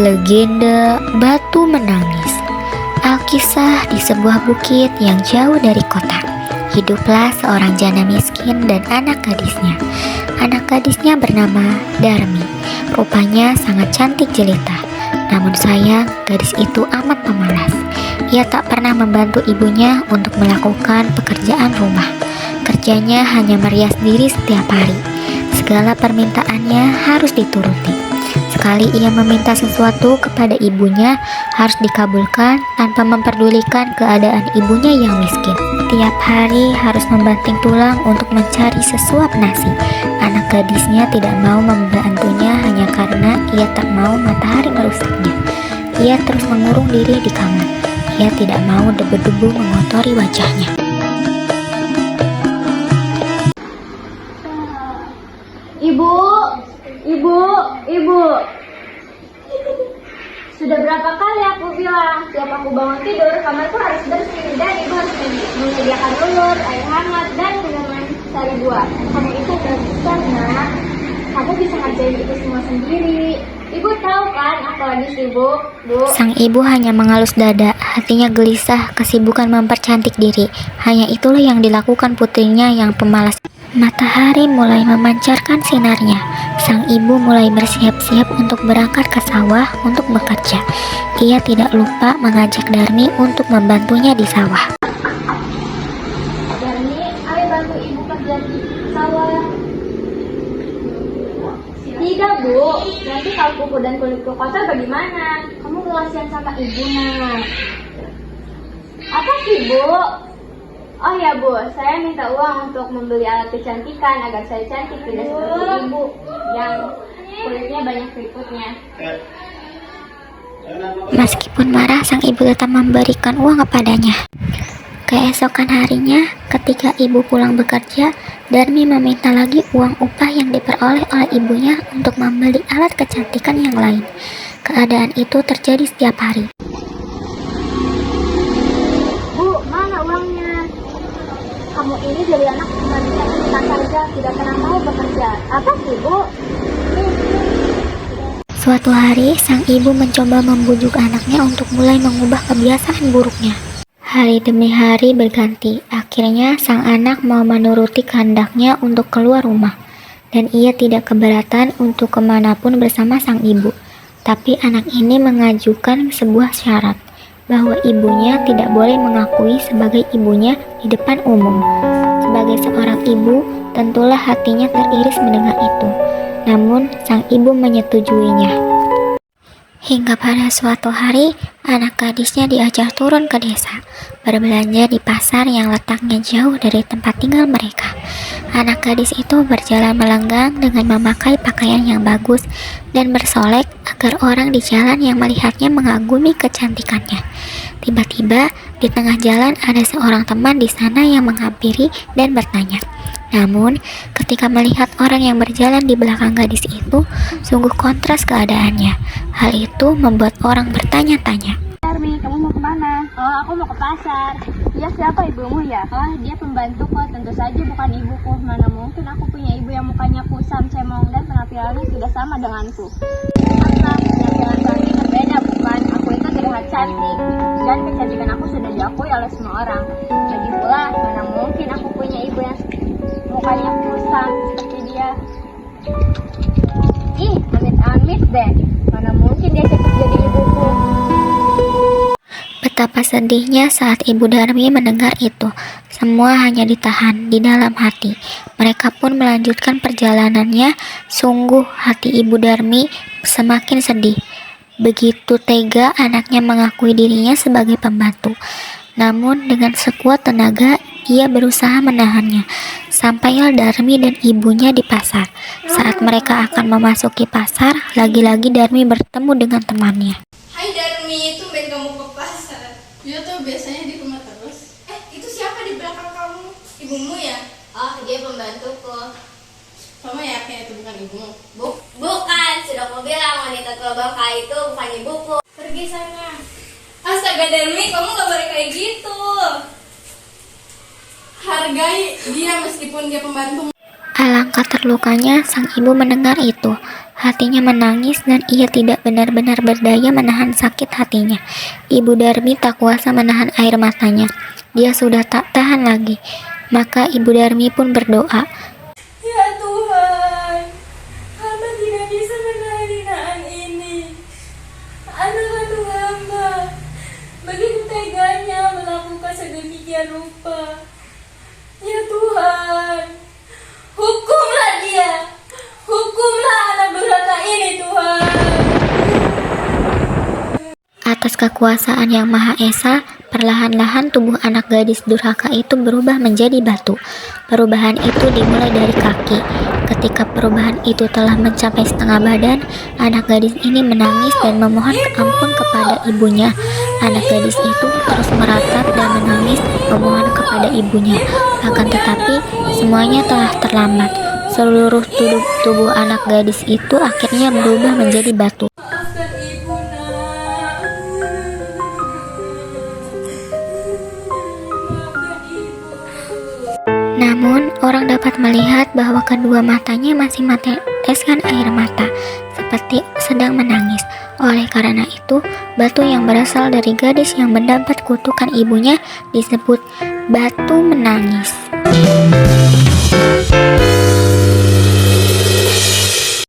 Legenda Batu Menangis. Alkisah di sebuah bukit yang jauh dari kota. Hiduplah seorang janda miskin dan anak gadisnya. Anak gadisnya bernama Darmi. Rupanya sangat cantik jelita. Namun sayang, gadis itu amat pemalas. Ia tak pernah membantu ibunya untuk melakukan pekerjaan rumah. Kerjanya hanya merias diri setiap hari. Segala permintaannya harus dituruti. Sekali ia meminta sesuatu kepada ibunya, harus dikabulkan tanpa memperdulikan keadaan ibunya yang miskin. Tiap hari harus membanting tulang untuk mencari sesuap nasi. Anak gadisnya tidak mau membantunya hanya karena ia tak mau matahari merusaknya. Ia terus mengurung diri di kamar. Ia tidak mau debu-debu mengotori wajahnya. Ibu. Sudah berapa kali aku bilang, tiap aku bangun tidur, kamarku harus bersih dan ibu harus menyediakan telur, air hangat, dan minuman sari buah. Kamu itu udah besar, nak. Kamu bisa ngerjain itu semua sendiri. Ibu tahu kan, aku lagi sibuk, Bu. Sang ibu hanya mengalus dada, hatinya gelisah, kesibukan mempercantik diri. Hanya itulah yang dilakukan putrinya yang pemalas. Matahari mulai memancarkan sinarnya. Sang ibu mulai bersiap-siap untuk berangkat ke sawah untuk bekerja. Ia tidak lupa mengajak Darmi untuk membantunya di sawah. Darmi, ayo bantu ibu kerja di sawah. Tidak, Bu. Nanti kalau kuku dan kulitku kotor bagaimana? Kamu kasihan sama ibu, nak. Apa sih, Bu? Oh ya, Bu, saya minta uang untuk membeli alat kecantikan agar saya cantik, tidak seperti ibu yang kulitnya banyak keriputnya. Meskipun marah, sang ibu tetap memberikan uang kepadanya. Keesokan harinya, ketika ibu pulang bekerja, Darmi meminta lagi uang upah yang diperoleh oleh ibunya untuk membeli alat kecantikan yang lain. Keadaan itu terjadi setiap hari. Bu, mana uangnya? Kamu ini jadi anak cuma bisa minta saja, tidak pernah mau bekerja. Apa sih, Bu? Suatu hari, sang ibu mencoba membujuk anaknya untuk mulai mengubah kebiasaan buruknya. Hari demi hari berganti. Akhirnya, sang anak mau menuruti kehendaknya untuk keluar rumah. Dan ia tidak keberatan untuk kemanapun bersama sang ibu. Tapi anak ini mengajukan sebuah syarat, bahwa ibunya tidak boleh mengakui sebagai ibunya di depan umum. Sebagai seorang ibu, tentulah hatinya teriris mendengar itu. Namun, sang ibu menyetujuinya. Hingga pada suatu hari, anak gadisnya diajak turun ke desa, berbelanja di pasar yang letaknya jauh dari tempat tinggal mereka. Anak gadis itu berjalan melenggang dengan memakai pakaian yang bagus dan bersolek agar orang di jalan yang melihatnya mengagumi kecantikannya. Tiba-tiba, di tengah jalan ada seorang teman di sana yang menghampiri dan bertanya. Namun, ketika melihat orang yang berjalan di belakang gadis itu, sungguh kontras keadaannya. Hal itu membuat orang bertanya-tanya. Darmi, kamu mau kemana? Oh, aku mau ke pasar. Dia siapa ibumu ya? Oh, dia pembantuku. Tentu saja bukan ibuku. Mana mungkin aku punya ibu yang mukanya kusam, cemong, dan penampilannya tidak sama denganku. Maka, penampilan kami berbeda, bukan? Aku itu terlihat cantik, dan kecantikan aku sudah diakui oleh semua orang. Lagi pula, mana mungkin aku punya ibu yang mukanya kusam seperti dia. Ih, amit-amit deh. Mana mungkin dia cocok jadi ibuku. Betapa sedihnya saat Ibu Darmi mendengar itu. Semua hanya ditahan di dalam hati. Mereka pun melanjutkan perjalanannya. Sungguh hati Ibu Darmi semakin sedih. Begitu tega anaknya mengakui dirinya sebagai pembantu. Namun dengan sekuat tenaga ia berusaha menahannya. Sampailah Darmi dan ibunya di pasar. Saat mereka akan memasuki pasar, lagi-lagi Darmi bertemu dengan temannya. Hai Darmi, tumben kamu ke pasar. Dia tuh biasanya di rumah terus. Itu siapa di belakang kamu? Ibumu ya? Oh, dia pembantuku. Kamu yakin itu bukan ibumu? Bukan, sudah aku bilang wanita tua bangka itu bukan ibuku. Pergi sana. Astaga Darmi, kamu gak boleh kayak gitu. Hargai dia meskipun dia pembantu. Alangkah terlukanya sang ibu mendengar itu. Hatinya menangis dan ia tidak benar-benar berdaya menahan sakit hatinya. Ibu Darmi tak kuasa menahan air matanya. Dia sudah tak tahan lagi. Maka Ibu Darmi pun berdoa, Ya Tuhan, hamba tidak bisa menahan hinaan ini. Anak kandung hamba begitu teganya melakukan sedemikian rupa. Ya Tuhan, hukumlah dia. Hukumlah anak durhaka ini, Tuhan. atas kekuasaan yang Maha Esa, perlahan-lahan tubuh anak gadis durhaka itu berubah menjadi batu. Perubahan itu dimulai dari kaki. Ketika perubahan itu telah mencapai setengah badan, anak gadis ini menangis dan memohon ampun kepada ibunya. Anak gadis itu terus meratap dan menangis memohon kepada ibunya. Akan tetapi, semuanya telah terlambat. Seluruh tubuh anak gadis itu akhirnya berubah menjadi batu. Maafkan ibu, nak. Maafkan ibu. Namun, orang dapat melihat bahwa kedua matanya masih meneteskan air mata, seperti sedang menangis. Oleh karena itu, batu yang berasal dari gadis yang mendapat kutukan ibunya disebut batu menangis.